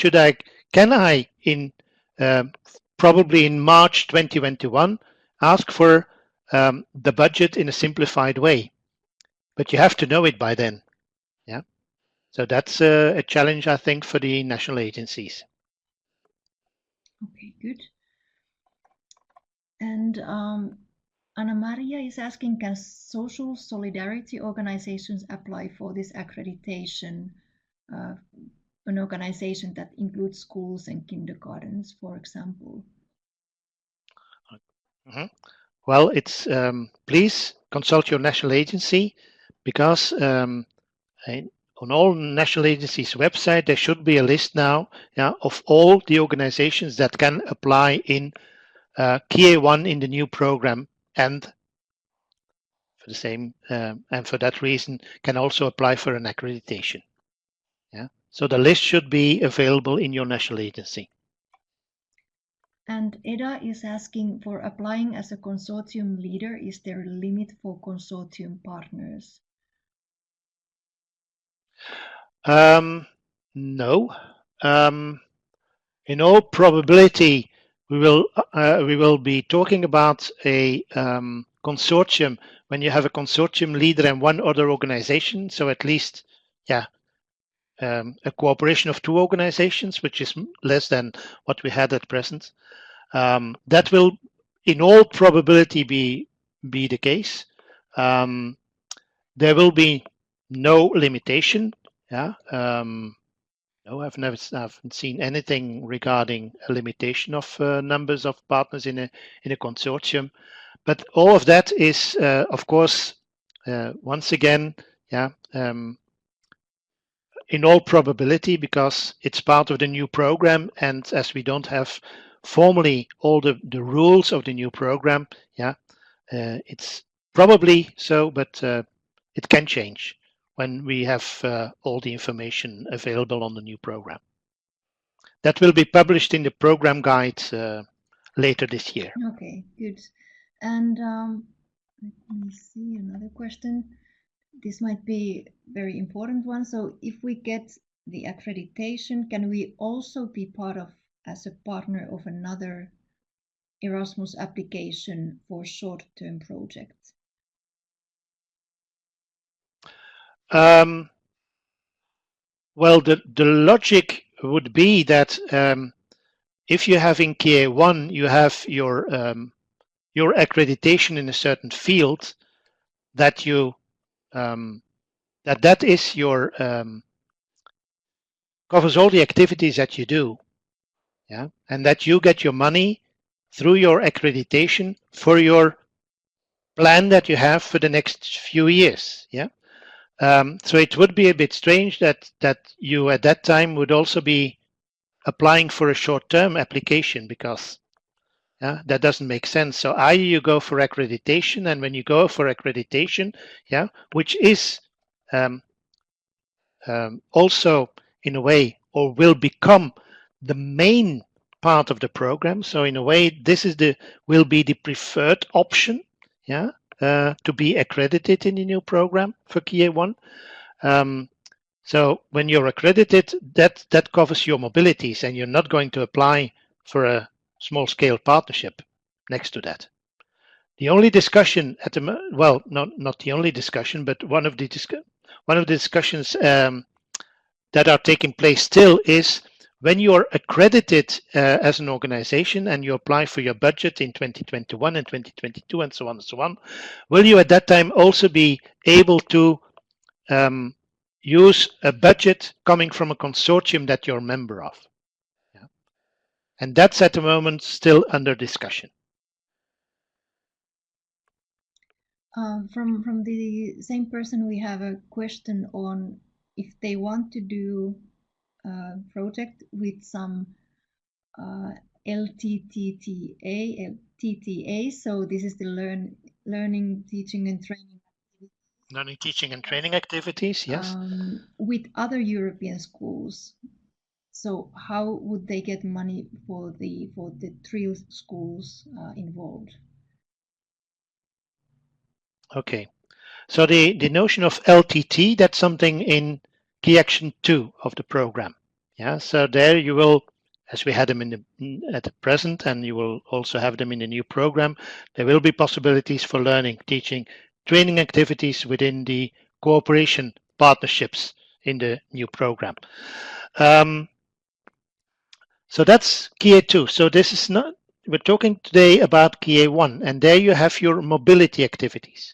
can I probably in March 2021 ask for the budget in a simplified way? But you have to know it by then. Yeah. So that's a challenge, I think, for the national agencies. Okay, good. And Anna Maria is asking, can social solidarity organizations apply for this accreditation? An organization that includes schools and kindergartens, for example. Mm-hmm. Well, it's please consult your national agency, because on all national agencies' website there should be a list now, yeah, of all the organizations that can apply in KA1 in the new program, and for the same and for that reason can also apply for an accreditation. Yeah, so the list should be available in your national agency. And Eda is asking, for applying as a consortium leader, is there a limit for consortium partners? No. In all probability, we will be talking about a consortium when you have a consortium leader and one other organization. So at least, yeah, a cooperation of two organizations, which is less than what we had at present. That will, in all probability, be the case. There will be no limitation. Yeah. No, I haven't seen anything regarding a limitation of numbers of partners in a consortium. But all of that is, of course, once again, yeah, in all probability, because it's part of the new program, and as we don't have formally all the rules of the new program, yeah, it's probably so, but it can change when we have all the information available on the new program. That will be published in the program guide later this year. Okay, good. And let me see another question. This might be a very important one. So if we get the accreditation, can we also be part of, as a partner of another Erasmus application for short-term projects? Well, the logic would be that if you have in KA1, you have your accreditation in a certain field, that you that is your covers all the activities that you do, yeah, and that you get your money through your accreditation for your plan that you have for the next few years, yeah. So it would be a bit strange that you at that time would also be applying for a short-term application, because that doesn't make sense. So either you go for accreditation, and when you go for accreditation, yeah, which is also in a way, or will become the main part of the program. So in a way, this is will be the preferred option, yeah, to be accredited in the new program for KA1. So when you're accredited, that covers your mobilities, and you're not going to apply for a small-scale partnership next to that. The only discussion at the well, not the only discussion, but one of the discussions that are taking place still is when you are accredited as an organization and you apply for your budget in 2021 and 2022 and so on and so on, will you at that time also be able to use a budget coming from a consortium that you're a member of. Yeah. And that's at the moment still under discussion. From the same person, we have a question on if they want to do a project with some LTTA, so this is the learning, teaching and training. Learning, teaching and training activities, yes. With other European schools. So how would they get money for the 3 schools involved? Okay, so the notion of LTT, that's something in key action 2 of the program. Yeah, so there you will, as we had them at the present, and you will also have them in the new program, there will be possibilities for learning, teaching, training activities within the cooperation partnerships in the new program. So that's key 2. So this is not, we're talking today about key 1, and there you have your mobility activities.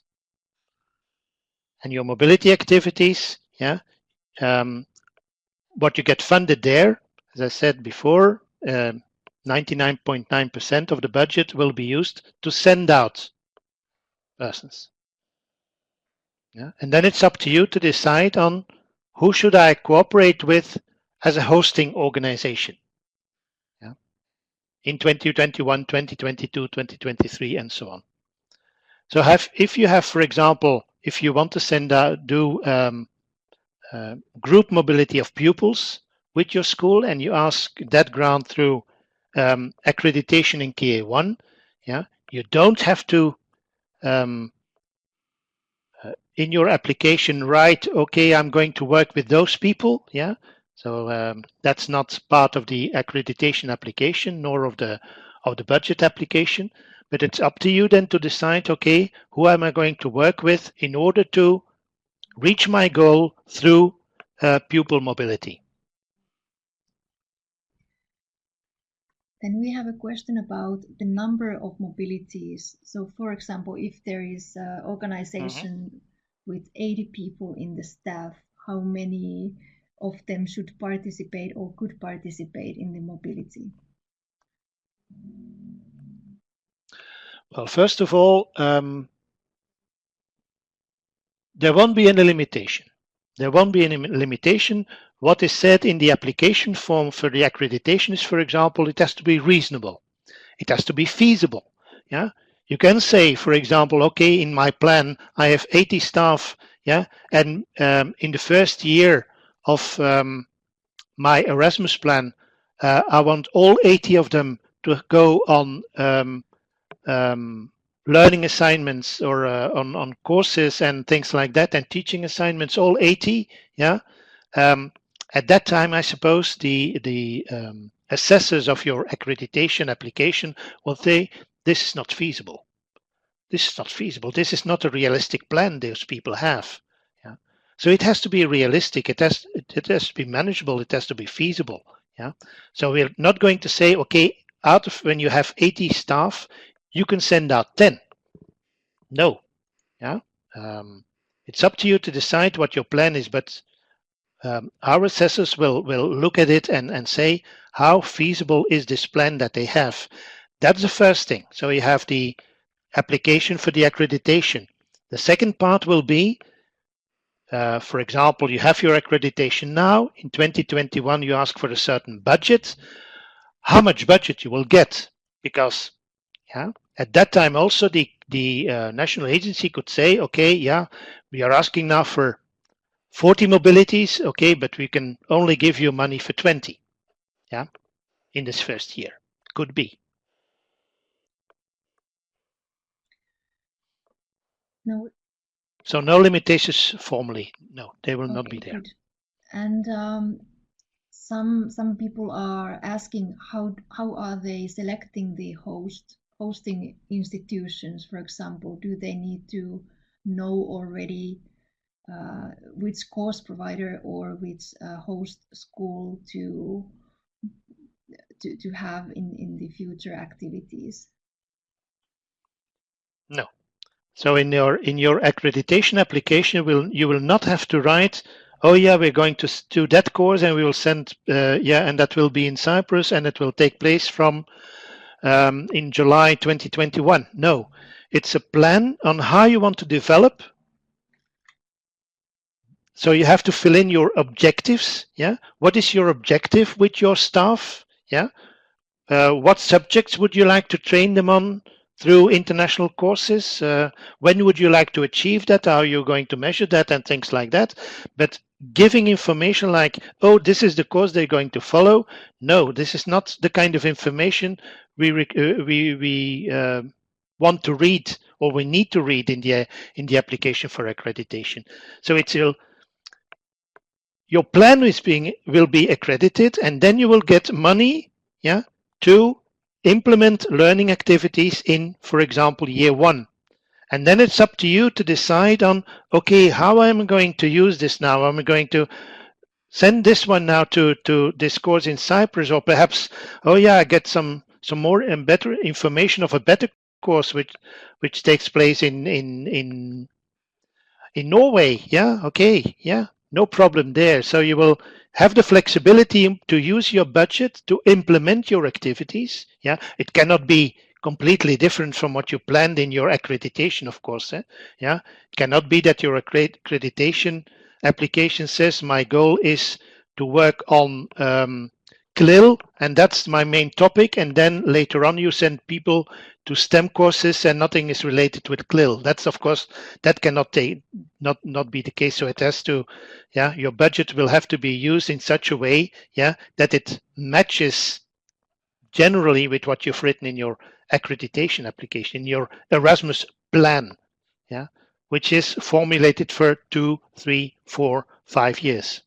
And your mobility activities, yeah, what you get funded there, as I said before, 99.9% of the budget will be used to send out persons. Yeah? And then it's up to you to decide on who should I cooperate with as a hosting organization. Yeah? In 2021, 2022, 2023, and so on. So if you have, for example, if you want to send out, do group mobility of pupils with your school, and you ask that grant through accreditation in KA1, yeah, you don't have to in your application write, okay, I'm going to work with those people, yeah. So that's not part of the accreditation application nor of the budget application, but it's up to you then to decide, okay, who am I going to work with in order to reach my goal through pupil mobility. Then we have a question about the number of mobilities. So for example, if there is an organization with 80 people in the staff, how many of them should participate or could participate in the mobility? Well, first of all, there won't be any limitation. There won't be any limitation. What is said in the application form for the accreditation is, for example, it has to be reasonable. It has to be feasible. Yeah, you can say, for example, okay, in my plan, I have 80 staff. Yeah, and in the first year of my Erasmus plan, I want all 80 of them to go on learning assignments or on courses and things like that, and teaching assignments, all 80. Yeah. At that time, I suppose the assessors of your accreditation application will say, this is not feasible. This is not feasible. This is not a realistic plan those people have. Yeah. So it has to be realistic. It has to be manageable. It has to be feasible. Yeah. So we're not going to say, okay, out of when you have 80 staff, you can send out 10. No. Yeah. It's up to you to decide what your plan is, but our assessors will look at it and say, how feasible is this plan that they have? That's the first thing. So you have the application for the accreditation. The second part will be, for example, you have your accreditation now. In 2021, you ask for a certain budget. How much budget you will get? Because at that time also the national agency could say, okay, yeah, we are asking now for 40 mobilities, okay, but we can only give you money for 20, yeah, in this first year. Could be. No. So no limitations formally. No, they will not be there. Good. And some people are asking how are they selecting the hosting institutions, for example? Do they need to know already which course provider or which host school to have in the future activities? No. So in your accreditation application, you will not have to write, oh yeah, we're going to do that course and we will send, and that will be in Cyprus and it will take place from in July 2021. No, it's a plan on how you want to develop. So you have to fill in your objectives. Yeah, what is your objective with your staff? Yeah, what subjects would you like to train them on through international courses? When would you like to achieve that? How are you going to measure that and things like that? But giving information like, oh, this is the course they're going to follow. No, this is not the kind of information we want to read or we need to read in the application for accreditation. So it's your plan will be accredited, and then you will get money, yeah, to implement learning activities in, for example, year one. And then it's up to you to decide on, okay, how am I going to use this now? Am I going to send this one now to this course in Cyprus, or perhaps, oh yeah, I get some more and better information of a better course which takes place in Norway. Yeah, okay, yeah, no problem there. So you will have the flexibility to use your budget to implement your activities. Yeah, it cannot be completely different from what you planned in your accreditation, of course. Yeah, it cannot be that your accreditation application says my goal is to work on CLIL, and that's my main topic, and then later on you send people to STEM courses and nothing is related with CLIL. That's, of course, that cannot not be the case. So it has to, yeah, your budget will have to be used in such a way, yeah, that it matches generally with what you've written in your accreditation application, in your Erasmus Plan, yeah, which is formulated for 2, 3, 4, 5 years.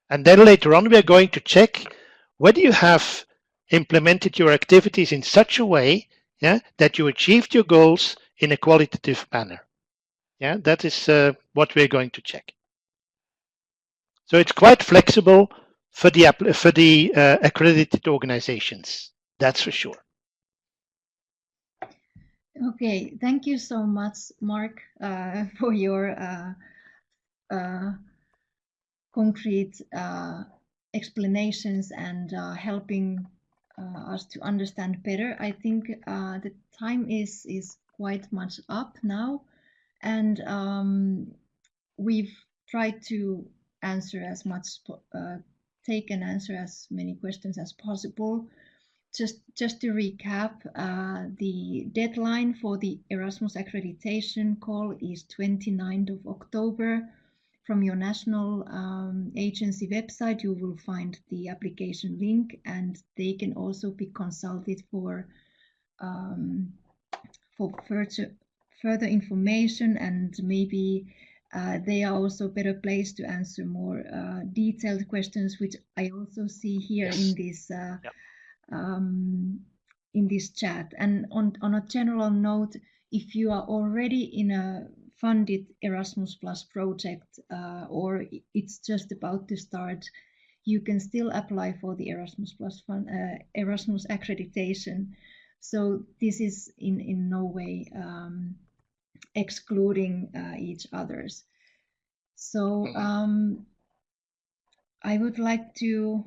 And then later on, we are going to check whether you have implemented your activities in such a way, yeah, that you achieved your goals in a qualitative manner. Yeah, that is what we're going to check. So it's quite flexible for the accredited organizations. That's for sure. Okay, thank you so much, Marc, for your concrete explanations and helping us to understand better. I think the time is quite much up now, and we've tried to answer as much, take and answer as many questions as possible. Just to recap, the deadline for the Erasmus accreditation call is 29th of October. From your national agency website, you will find the application link, and they can also be consulted for further information, and maybe they are also better placed to answer more detailed questions, which I also see here in this in this chat. And on a general note, if you are already in a funded Erasmus Plus project or it's just about to start, you can still apply for the Erasmus Plus fund, Erasmus accreditation. So this is in no way excluding each others. So I would like to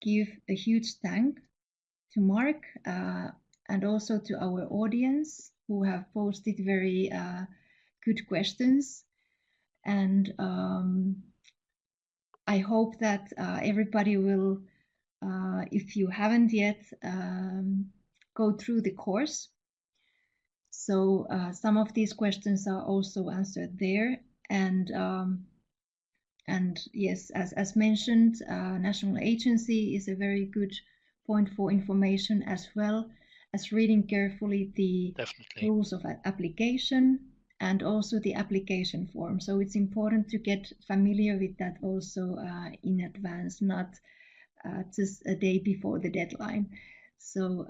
give a huge thank to Marc and also to our audience who have posted very good questions. And I hope that everybody will, if you haven't yet, go through the course. So some of these questions are also answered there. And yes, as mentioned, national agency is a very good point for information, as well as reading carefully the rules of application and also the application form. So it's important to get familiar with that also in advance, not just a day before the deadline. So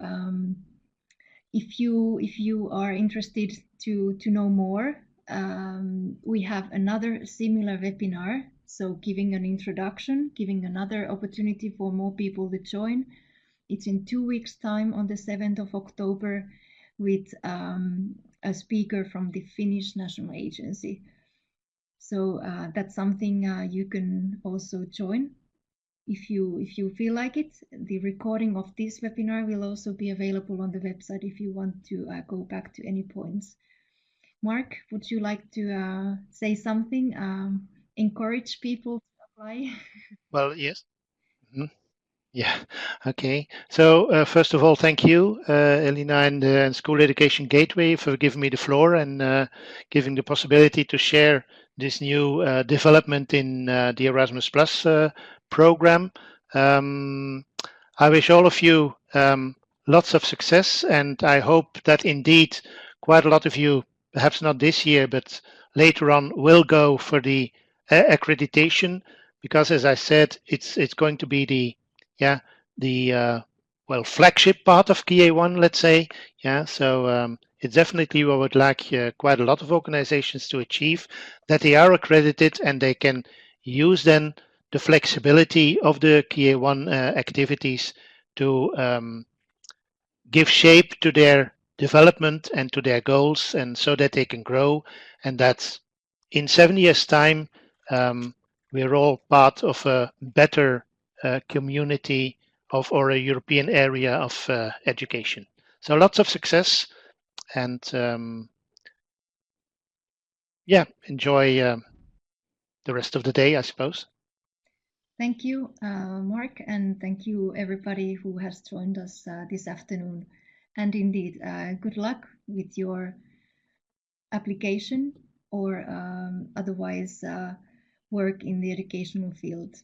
if you are interested to know more, we have another similar webinar. So giving an introduction, giving another opportunity for more people to join. It's in 2 weeks' time on the 7th of October with a speaker from the Finnish National Agency. So that's something you can also join if you feel like it. The recording of this webinar will also be available on the website if you want to go back to any points. Marc, would you like to say something? Encourage people to apply? Well, yes. Mhm. Yeah. Okay. So first of all, thank you, Elina and School Education Gateway, for giving me the floor and giving the possibility to share this new development in the Erasmus Plus program. I wish all of you lots of success, and I hope that indeed quite a lot of you, perhaps not this year, but later on, will go for the accreditation, because as I said, it's going to be the well, flagship part of KA1, let's say. Yeah, so it's definitely what I would like quite a lot of organizations to achieve, that they are accredited and they can use then the flexibility of the KA1 activities to give shape to their development and to their goals, and so that they can grow, and that in 7 years' time we're all part of a better community of or a European area of education. So lots of success, and yeah, enjoy the rest of the day, I suppose. Thank you, Marc, and thank you everybody who has joined us this afternoon. And indeed, good luck with your application or otherwise work in the educational field.